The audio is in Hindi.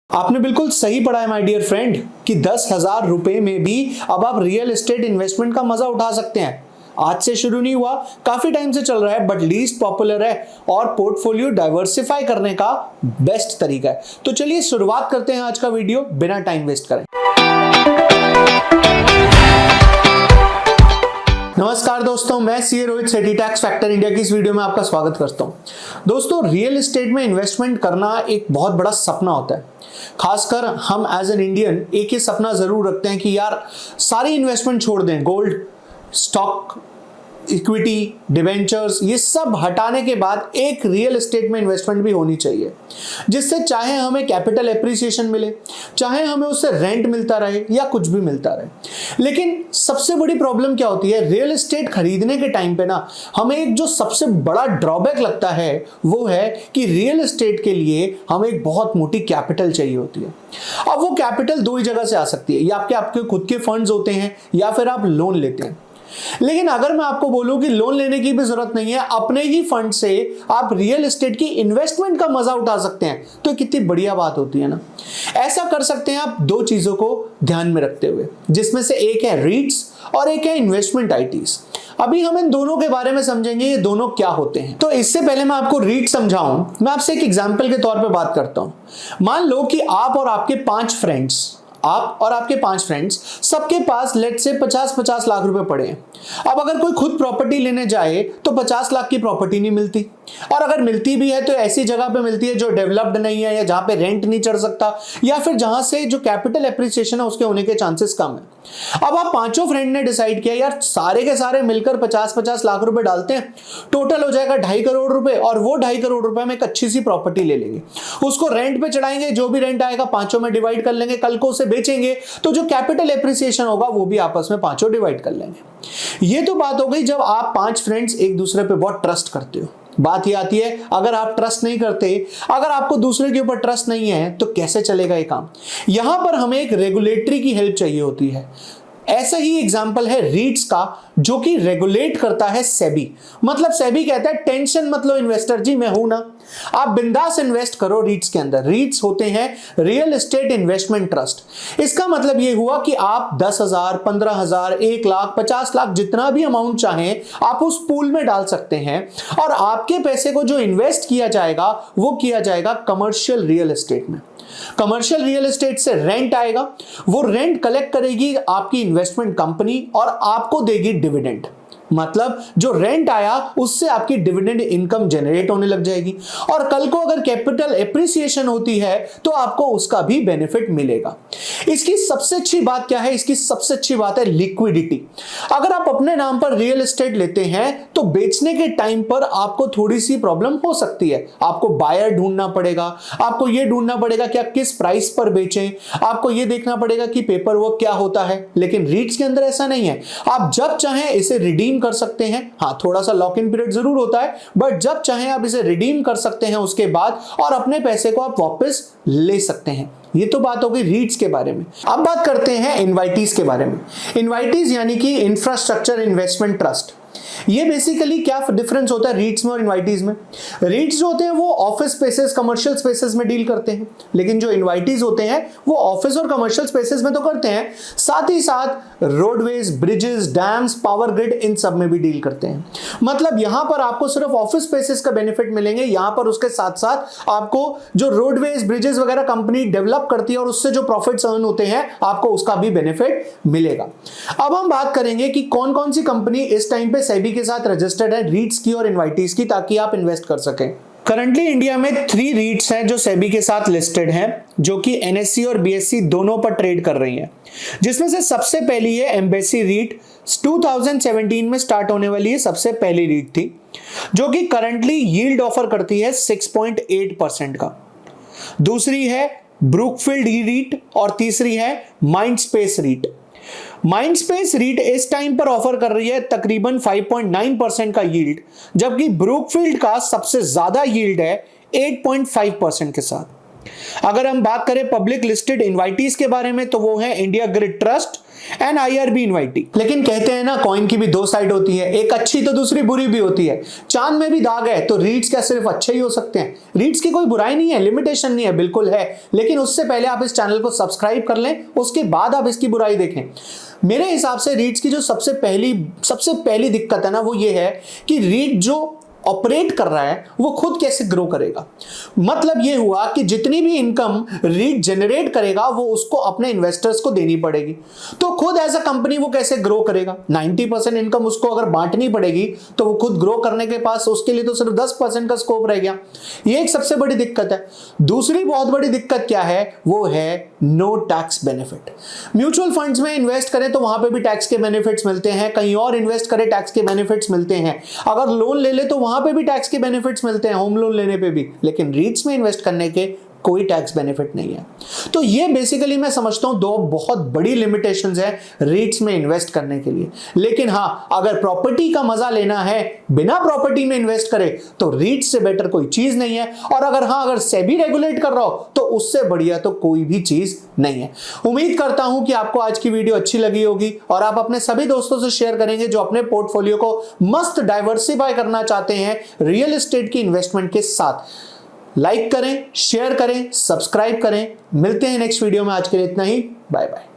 आपने बिल्कुल सही पढ़ा है माय डियर फ्रेंड कि 10,000 रुपए में भी अब आप रियल एस्टेट इन्वेस्टमेंट का मजा उठा सकते हैं। आज से शुरू नहीं हुआ, काफी टाइम से चल रहा है, बट लीस्ट पॉपुलर है और पोर्टफोलियो डाइवर्सिफाई करने का बेस्ट तरीका है। तो चलिए शुरुआत करते हैं आज का वीडियो बिना टाइम वेस्ट करें। नमस्कार दोस्तों, मैं सीए रोहित सेठी टैक्स फैक्टर इंडिया की इस वीडियो में आपका स्वागत करता हूं। दोस्तों, रियल एस्टेट में इन्वेस्टमेंट करना एक बहुत बड़ा सपना होता है। खासकर हम एज एन इंडियन एक ही सपना जरूर रखते हैं कि यार सारी इन्वेस्टमेंट छोड़ दें, गोल्ड, स्टॉक, इक्विटी, डिवेंचर्स, ये सब हटाने के बाद एक रियल एस्टेट में इन्वेस्टमेंट भी होनी चाहिए, जिससे चाहे हमें कैपिटल एप्रिसिएशन मिले, चाहे हमें उससे रेंट मिलता रहे या कुछ भी मिलता रहे। लेकिन सबसे बड़ी प्रॉब्लम क्या होती है, रियल एस्टेट खरीदने के टाइम पे ना हमें एक जो सबसे बड़ा ड्रॉबैक लगता है वो है कि रियल एस्टेट के लिए हमें एक बहुत मोटी कैपिटल चाहिए होती है। अब वो कैपिटल दो ही जगह से आ सकती है, या आपके खुद के फंड्स होते हैं या फिर आप लोन लेते हैं। लेकिन अगर मैं आपको बोलूं कि लोन लेने की भी जरूरत नहीं है, अपने ही फंड से आप रियल एस्टेट की इन्वेस्टमेंट का मजा उठा सकते हैं, तो कितनी बढ़िया बात होती है ना। ऐसा कर सकते हैं आप दो चीजों को ध्यान में रखते हुए, जिसमें से एक है रीट्स और एक है इन्वेस्टमेंट आईटीज। अभी हम इन दोनों के बारे में समझेंगे, ये दोनों क्या होते हैं। तो इससे पहले मैं आपको रीट समझाऊं, मैं आपसे एक एग्जांपल के तौर पे बात करता हूं। मान लो कि आप और आपके पांच फ्रेंड्स सबके पास लेट से 50-50 लाख रुपए पड़े हैं। अब अगर कोई खुद प्रॉपर्टी लेने जाए तो 50 लाख की प्रॉपर्टी नहीं मिलती, और अगर मिलती भी है तो ऐसी जगह पे मिलती है जो डेवलप्ड नहीं है, या जहां पे रेंट नहीं चढ़ सकता, या फिर जहां से जो कैपिटल एप्रिसिएशन है उसके होने के चांसेस कम है। अब आप पांचों फ्रेंड ने डिसाइड किया यार सारे के सारे मिलकर 50-50 लाख रुपए डालते हैं, टोटल हो जाएगा 2.5 करोड़ रुपए, और वो 2.5 करोड़ रुपए में एक अच्छी सी प्रॉपर्टी ले लेंगे, उसको रेंट पे चढ़ाएंगे, जो भी रेंट आएगा पांचों में डिवाइड कर लेंगे, कल को उसे बेचेंगे तो जो कैपिटल एप्रिसिएशन होगा वो भी आपस में पांचों डिवाइड कर लेंगे। ये तो बात हो गई जब आप पांच फ्रेंड्स एक दूसरे पे बहुत ट्रस्ट करते हो। बात ये आती है अगर आप ट्रस्ट नहीं करते, अगर आपको दूसरे के ऊपर ट्रस्ट नहीं है, तो कैसे चलेगा ये काम। यहां पर हमें एक रेगुलेटरी की हेल्प चाहिए होती है। ऐसा ही एग्जाम्पल है रीट्स का, जो कि रेगुलेट करता है सेबी। मतलब सेबी कहता है टेंशन मत लो इन्वेस्टर जी, मैं हूं ना, आप बिंदास इन्वेस्ट करो रीट्स के अंदर। रीट्स होते हैं रियल एस्टेट इन्वेस्टमेंट ट्रस्ट। इसका मतलब ये हुआ कि आप 10,000, 15,000, 1 लाख, 50 लाख, जितना भी अमाउंट चाहें आप उस पूल में डाल सकते हैं, और आपके पैसे को जो इन्वेस्ट किया जाएगा वो किया जाएगा कमर्शियल रियल एस्टेट में। कमर्शियल रियल एस्टेट से रेंट आएगा, वो रेंट कलेक्ट करेगी आपकी इन्वेस्टमेंट कंपनी और आपको देगी डिविडेंड। मतलब जो रेंट आया उससे आपकी डिविडेंड इनकम जनरेट होने लग जाएगी, और कल को अगर कैपिटल एप्रिसिएशन होती है तो आपको उसका भी बेनिफिट मिलेगा। इसकी सबसे अच्छी बात क्या है, इसकी सबसे अच्छी बात है लिक्विडिटी। अगर आप अपने नाम पर रियल एस्टेट लेते हैं तो बेचने के टाइम पर आपको थोड़ी सी प्रॉब्लम हो सकती है। आपको बायर ढूंढना पड़ेगा, आपको यह ढूंढना पड़ेगा कि आप किस प्राइस पर बेचें, आपको यह देखना पड़ेगा कि पेपर वर्क क्या होता है। लेकिन रीट्स के अंदर ऐसा नहीं है, आप जब चाहें इसे रिडीम कर सकते हैं। हाँ, थोड़ा सा लॉक इन पीरियड जरूर होता है, बट जब चाहें आप इसे रिडीम कर सकते हैं उसके बाद, और अपने पैसे को आप वापस ले सकते हैं। ये तो बात हो गई रीट्स के बारे में। अब बात करते हैं इनवाइटीज के बारे में। इनवाइटीज यानी कि इंफ्रास्ट्रक्चर इन्वेस्टमेंट ट्रस्ट। ये बेसिकली क्या डिफरेंस होता है रीट्स में और इनवाइटीज में। रीट्स जो होते हैं वो ऑफिस स्पेसेस, कमर्शियल स्पेसेस में डील करते हैं, लेकिन जो इनवाइटीज होते हैं वो ऑफिस और कमर्शियल स्पेसेस में तो करते हैं, साथ ही साथ roadways, bridges, dams, power grid, इन सब में भी डील करते हैं। मतलब यहां पर आपको सिर्फ ऑफिस स्पेसेस का बेनिफिट मिलेंगे, यहां पर उसके साथ साथ आपको जो रोडवेज, ब्रिजेस वगैरह कंपनी डेवलप करती है और उससे जो प्रॉफिट्स अर्न होते हैं आपको उसका भी बेनिफिट मिलेगा। अब हम बात करेंगे कि कौन कौन सी कंपनी इस टाइम पे सेबी के साथ रजिस्टर्ड है रीट्स की और इनवाइटीज की, ताकि आप इन्वेस्ट कर सकें। करंटली इंडिया में 3 रीट्स हैं जो सेबी के साथ लिस्टेड हैं, जो कि एनएससी और बीएससी दोनों पर ट्रेड कर रही हैं। जिसमें से सबसे पहली है एम्बेसी रीट, 2017 में स्टार्ट होने वाली है, सबसे पहली रीट थी, जो कि करंटली यील्ड ऑफर करती है 6.8% का। दूसरी है ब्रुकफील्ड रीट, और तीसरी है माइंडस्पेस रीट। माइंडस्पेस रीट इस टाइम पर ऑफर कर रही है तकरीबन 5.9% का यील्ड, जबकि ब्रुकफील्ड का सबसे ज्यादा यील्ड है 8.5% के साथ। अगर हम बात करें पब्लिक लिस्टेड इन्वाइटीज के बारे में तो वो है India grid trust and IRB invitee. लेकिन कहते हैं ना, कॉइन की भी दो साइड होती है, एक अच्छी तो दूसरी बुरी भी होती है। चांद में भी दाग है तो रीट्स क्या सिर्फ अच्छे ही हो सकते हैं? रीट्स की कोई बुराई नहीं है, लिमिटेशन नहीं है, बिल्कुल है, लेकिन उससे पहले आप इस चैनल को सब्सक्राइब कर लें, उसके बाद आप इसकी बुराई देखें। मेरे हिसाब से रीट्स की जो सबसे पहली दिक्कत है ना, वो ये है कि रीट जो ऑपरेट कर रहा है वो खुद कैसे ग्रो करेगा। मतलब ये हुआ कि जितनी भी इनकम रीट जनरेट करेगा वो उसको अपने इन्वेस्टर्स को देनी पड़ेगी, तो खुद एज अ कंपनी वो कैसे ग्रो करेगा? 90% इनकम उसको अगर बांटनी पड़ेगी तो वो खुद ग्रो करने के पास उसके लिए तो सिर्फ 10% का स्कोप रह गया। ये एक सबसे बड़ी दिक्कत है। दूसरी बहुत बड़ी दिक्कत क्या है? वो है no tax benefit. Mutual funds में इन्वेस्ट करें तो वहां पे भी टैक्स के बेनिफिट्स मिलते हैं, कहीं और इन्वेस्ट करें टैक्स के बेनिफिट्स मिलते हैं, अगर लोन ले ले तो वहां पे भी टैक्स के बेनिफिट्स मिलते हैं, होम लोन लेने पे भी, लेकिन रीट्स में इन्वेस्ट करने के कोई टैक्स बेनिफिट नहीं है। तो ये बेसिकली मैं समझता हूं दो बहुत बड़ी लिमिटेशंस है रीट्स में इन्वेस्ट करने के लिए। लेकिन हां, अगर प्रॉपर्टी का मजा लेना है बिना प्रॉपर्टी में इन्वेस्ट करे तो रीट्स से बेटर कोई चीज नहीं है। और अगर सेबी रेगुलेट कर रहा हो तो उससे बढ़िया तो कोई भी चीज नहीं है। उम्मीद करता हूं कि आपको आज की वीडियो अच्छी लगी होगी और आप अपने सभी दोस्तों से शेयर करेंगे जो अपने पोर्टफोलियो को मस्त डाइवर्सिफाई करना चाहते हैं रियल एस्टेट की इन्वेस्टमेंट के साथ। लाइक करें, शेयर करें, सब्सक्राइब करें। मिलते हैं नेक्स्ट वीडियो में। आज के लिए इतना ही। Bye bye.